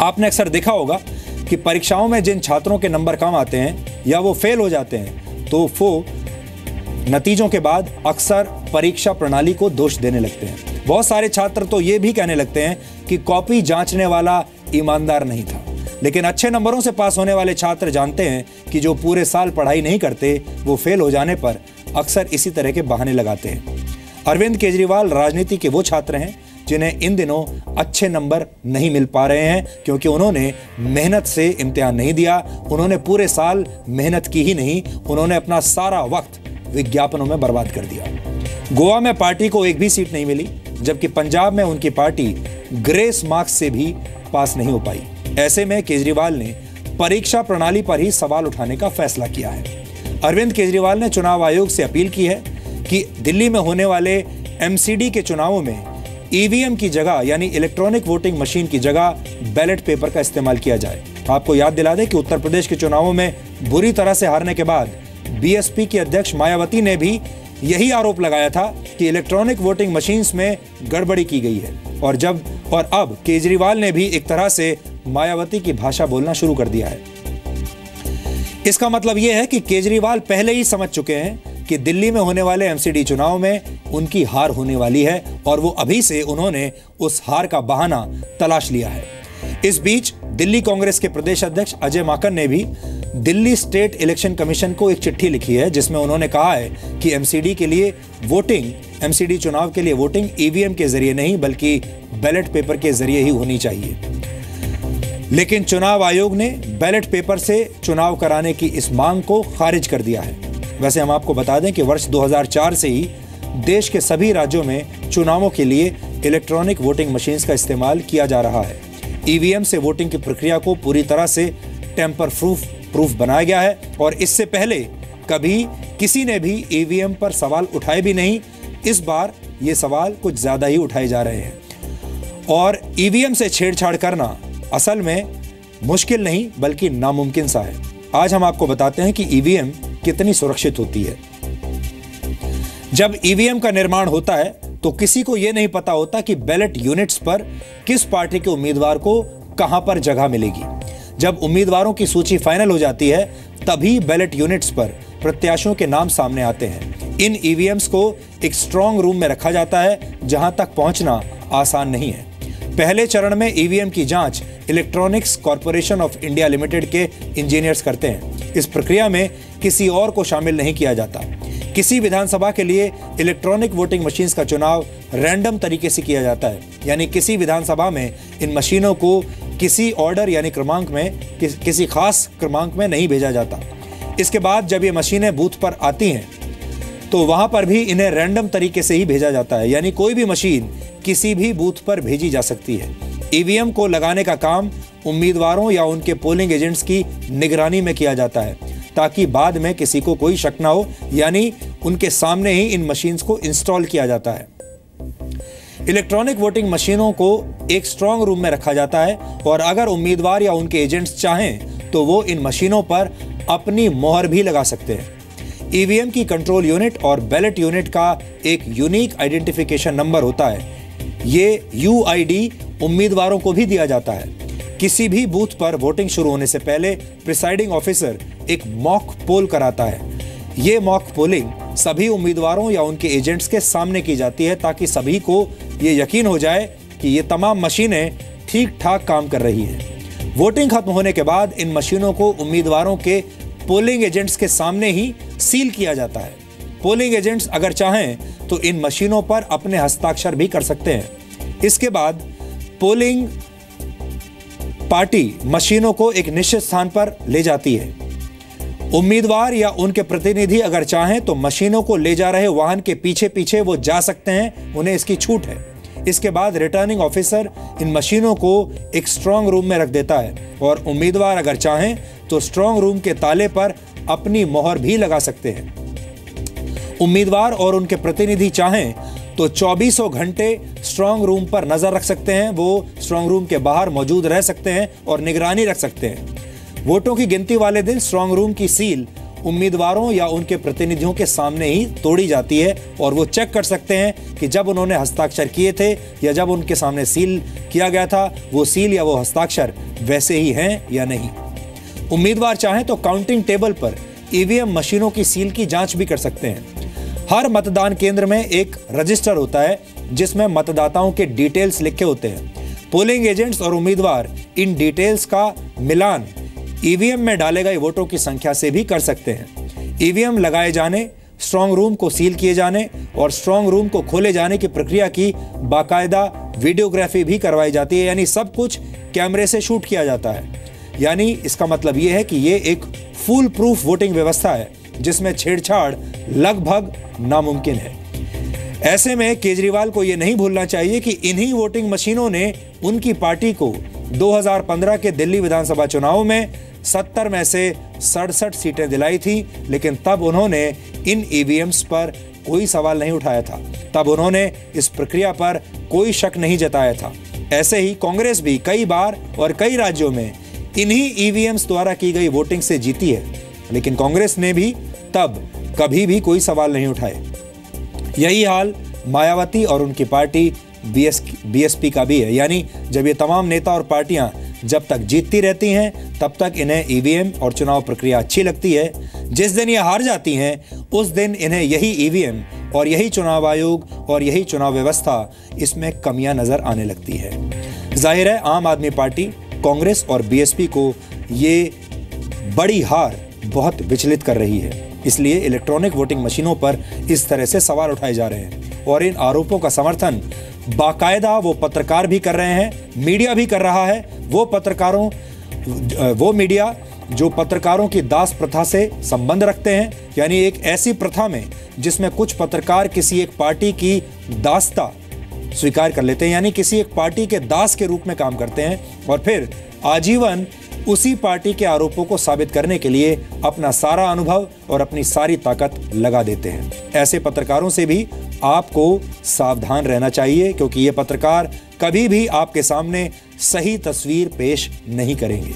आपने अक्सर देखा होगा कि परीक्षाओं में जिन छात्रों के नंबर कम आते हैं या वो फेल हो जाते हैं तो वो नतीजों के बाद अक्सर परीक्षा प्रणाली को दोष देने लगते हैं। बहुत सारे छात्र तो ये भी कहने लगते हैं कि कॉपी जांचने वाला ईमानदार नहीं था। लेकिन अच्छे नंबरों से पास होने वाले छात्र जानते हैं कि जो पूरे साल पढ़ाई नहीं करते वो फेल हो जाने पर अक्सर इसी तरह के बहाने लगाते हैं। अरविंद केजरीवाल राजनीति के वो छात्र हैं जिन्हें इन दिनों अच्छे नंबर नहीं मिल पा रहे हैं क्योंकि उन्होंने मेहनत से इम्तिहान नहीं दिया, उन्होंने पूरे साल मेहनत की ही नहीं, उन्होंने अपना सारा वक्त विज्ञापनों में बर्बाद कर दिया। गोवा में पार्टी को एक भी सीट नहीं मिली, जबकि पंजाब में उनकी पार्टी ग्रेस मार्क्स से भी पास नहीं हो पाई। ऐसे में केजरीवाल ने परीक्षा प्रणाली पर ही सवाल उठाने का फैसला किया है। अरविंद केजरीवाल ने चुनाव आयोग से अपील की है कि दिल्ली में होने वाले एमसीडी के चुनावों में ईवीएम की जगह यानी इलेक्ट्रॉनिक वोटिंग मशीन की जगह बैलेट पेपर का इस्तेमाल किया जाए। आपको याद दिला दें कि उत्तर प्रदेश के चुनावों में बुरी तरह से हारने के बाद बीएसपी की अध्यक्ष मायावती ने भी यही आरोप लगाया था कि इलेक्ट्रॉनिक वोटिंग मशीन्स में गड़बड़ी की गई है और अब केजरीवाल ने भी एक तरह से मायावती की भाषा बोलना शुरू कर दिया है। इसका मतलब यह है कि केजरीवाल पहले ही समझ चुके हैं कि दिल्ली में होने वाले एमसीडी चुनाव में उनकी हार होने वाली है और वो अभी से उन्होंने उस हार का बहाना तलाश लिया है। इस बीच दिल्ली कांग्रेस के प्रदेश अध्यक्ष अजय माकन ने भी दिल्ली स्टेट इलेक्शन कमीशन को एक चिट्ठी लिखी है जिसमें उन्होंने कहा है कि एमसीडी चुनाव के लिए वोटिंग ईवीएम के जरिए नहीं बल्कि बैलेट पेपर के जरिए ही होनी चाहिए। लेकिन चुनाव आयोग ने बैलेट पेपर से चुनाव कराने की इस मांग को खारिज कर दिया है। वैसे हम आपको बता दें कि वर्ष 2004 से ही देश के सभी राज्यों में चुनावों के लिए इलेक्ट्रॉनिक वोटिंग मशीन्स का इस्तेमाल किया जा रहा है। ईवीएम से वोटिंग की प्रक्रिया को पूरी तरह से टेम्पर प्रूफ बनाया गया है और इससे पहले कभी किसी ने भी ईवीएम पर सवाल उठाए भी नहीं। इस बार ये सवाल कुछ ज्यादा ही उठाए जा रहे हैं और ईवीएम से छेड़छाड़ करना असल में मुश्किल नहीं बल्कि नामुमकिन सा है। आज हम आपको बताते हैं कि ईवीएम कितनी सुरक्षित होती है। जब ईवीएम का निर्माण होता है तो किसी को यह नहीं पता होता कि बैलेट यूनिट्स पर किस पार्टी के उम्मीदवार को कहां पर जगह मिलेगी। जब उम्मीदवारों की सूची फाइनल हो जाती है तभी बैलेट यूनिट्स पर प्रत्याशियों के नाम सामने आते हैं। इन ईवीएम्स को एक स्ट्रांग रूम में रखा जाता है जहां तक पहुंचना आसान नहीं है। पहले चरण में ईवीएम की जांच electronics corporation of India limited के इंजीनियर्स करते हैं। इस प्रक्रिया में किसी और को शामिल नहीं किया जाता। किसी विधानसभा के लिए इलेक्ट्रॉनिक वोटिंग मशीन्स का चुनाव रैंडम तरीके से किया जाता है, यानी किसी विधानसभा में इन मशीनों को किसी ऑर्डर यानी क्रमांक में किसी खास क्रमांक में नहीं भेजा जाता। इसके बाद जब ये मशीनें बूथ पर आती हैं तो वहां पर भी इन्हें रैंडम तरीके से ही भेजा जाता है, यानी कोई भी मशीन किसी भी बूथ पर भेजी जा सकती है। ईवीएम को लगाने का काम उम्मीदवारों या उनके पोलिंग एजेंट्स की निगरानी में किया जाता है ताकि बाद में किसी को कोई शक ना हो, यानी उनके सामने ही इन मशीन्स को इंस्टॉल किया जाता है। इलेक्ट्रॉनिक वोटिंग मशीनों को एक स्ट्रांग रूम में रखा जाता है और अगर उम्मीदवार या उनके एजेंट्स चाहें तो वो इन मशीनों पर अपनी मोहर भी लगा सकते हैं। ईवीएम की कंट्रोल यूनिट और बैलेट यूनिट का एक यूनिक आइडेंटिफिकेशन नंबर होता है। ये यूआईडी उम्मीदवारों को भी दिया जाता है। किसी भी बूथ पर वोटिंग शुरू होने से पहले प्रिसाइडिंग ऑफिसर एक मॉक पोल कराता है। ये मॉक पोलिंग सभी उम्मीदवारों या उनके एजेंट्स के सामने की जाती है ताकि सभी को ये यकीन हो जाए कि ये तमाम मशीनें ठीक ठाक काम कर रही हैं। वोटिंग खत्म होने के बाद इन मशीनों को उम्मीदवारों के पोलिंग एजेंट्स के सामने ही सील किया जाता है। पोलिंग एजेंट्स अगर चाहें तो इन मशीनों पर अपने हस्ताक्षर भी कर सकते हैं। इसके बाद पोलिंग पार्टी मशीनों को एक निश्चित स्थान पर ले जाती है। उम्मीदवार या उनके प्रतिनिधि अगर चाहें तो मशीनों को ले जा रहे वाहन के पीछे पीछे वो जा सकते हैं, उन्हें इसकी छूट है। इसके बाद रिटर्निंग ऑफिसर इन मशीनों को एक स्ट्रांग रूम में रख देता है और उम्मीदवार अगर चाहें तो स्ट्रांग रूम के ताले पर अपनी मोहर भी लगा सकते हैं। उम्मीदवार और उनके प्रतिनिधि चाहें तो 24 घंटे स्ट्रांग रूम पर नजर रख सकते हैं। वो स्ट्रांग रूम के बाहर मौजूद रह सकते हैं और निगरानी रख सकते हैं। वोटों की गिनती वाले दिन स्ट्रांग रूम की सील उम्मीदवारों या उनके प्रतिनिधियों के सामने ही तोड़ी जाती है और वो चेक कर सकते हैं कि जब उन्होंने हस्ताक्षर किए थे या जब उनके सामने सील किया गया था, वो सील या वो हस्ताक्षर वैसे ही हैं या नहीं। उम्मीदवार चाहें तो काउंटिंग टेबल पर ईवीएम मशीनों की सील की जांच भी कर सकते हैं। हर मतदान केंद्र में एक रजिस्टर होता है जिसमें मतदाताओं के डिटेल्स लिखे होते हैं। पोलिंग एजेंट्स और उम्मीदवार इन डिटेल्स का मिलान ईवीएम में डाले गए वोटों की संख्या से भी कर सकते हैं। ईवीएम लगाए जाने, स्ट्रांग रूम को सील किए जाने और स्ट्रांग रूम को खोले जाने की प्रक्रिया की बाकायदा वीडियोग्राफी भी करवाई जाती है, यानी सब कुछ कैमरे से शूट किया जाता है। यानी इसका मतलब यह है कि ये एक फुल प्रूफ वोटिंग व्यवस्था है जिसमें छेड़छाड़ लगभग नामुमकिन है। ऐसे में केजरीवाल को यह नहीं भूलना चाहिए कि इन्हीं वोटिंग मशीनों ने उनकी पार्टी को 2015 के दिल्ली विधानसभा चुनाव में 70 में से 67 सीटें दिलाई थी, लेकिन तब उन्होंने इन ईवीएम्स पर कोई सवाल नहीं उठाया था। तब उन्होंने इस प्रक्रिया पर कोई शक नहीं जताया था। ऐसे ही कांग्रेस भी कई बार और कई राज्यों में इन्हीं ईवीएम्स द्वारा की गई वोटिंग से जीती है, लेकिन कांग्रेस ने भी तब कभी भी कोई सवाल नहीं उठाए। यही हाल मायावती और उनकी पार्टी बीएसपी का भी है। यानी जब ये तमाम नेता और पार्टियां जब तक जीतती रहती हैं तब तक इन्हें ईवीएम और चुनाव प्रक्रिया अच्छी लगती है। जिस दिन ये हार जाती हैं उस दिन इन्हें यही ईवीएम और यही चुनाव आयोग और यही चुनाव व्यवस्था, इसमें कमियां नजर आने लगती है। जाहिर है आम आदमी पार्टी, कांग्रेस और बीएसपी को ये बड़ी हार बहुत विचलित कर रही है। इसलिए इलेक्ट्रॉनिक वोटिंग मशीनों पर इस तरह से सवाल उठाए जा रहे हैं और इन आरोपों का समर्थन बाकायदा वो पत्रकार भी कर रहे हैं, मीडिया भी कर रहा है। वो मीडिया जो पत्रकारों की दास प्रथा से संबंध रखते हैं, यानी एक ऐसी प्रथा में जिसमें कुछ पत्रकार किसी एक पार्टी की दासता स्वीकार कर लेते हैं, यानी किसी एक पार्टी के दास के रूप में काम करते हैं और फिर आजीवन उसी पार्टी के आरोपों को साबित करने के लिए अपना सारा अनुभव और अपनी सारी ताकत लगा देते हैं। ऐसे पत्रकारों से भी आपको सावधान रहना चाहिए, क्योंकि ये पत्रकार कभी भी आपके सामने सही तस्वीर पेश नहीं करेंगे।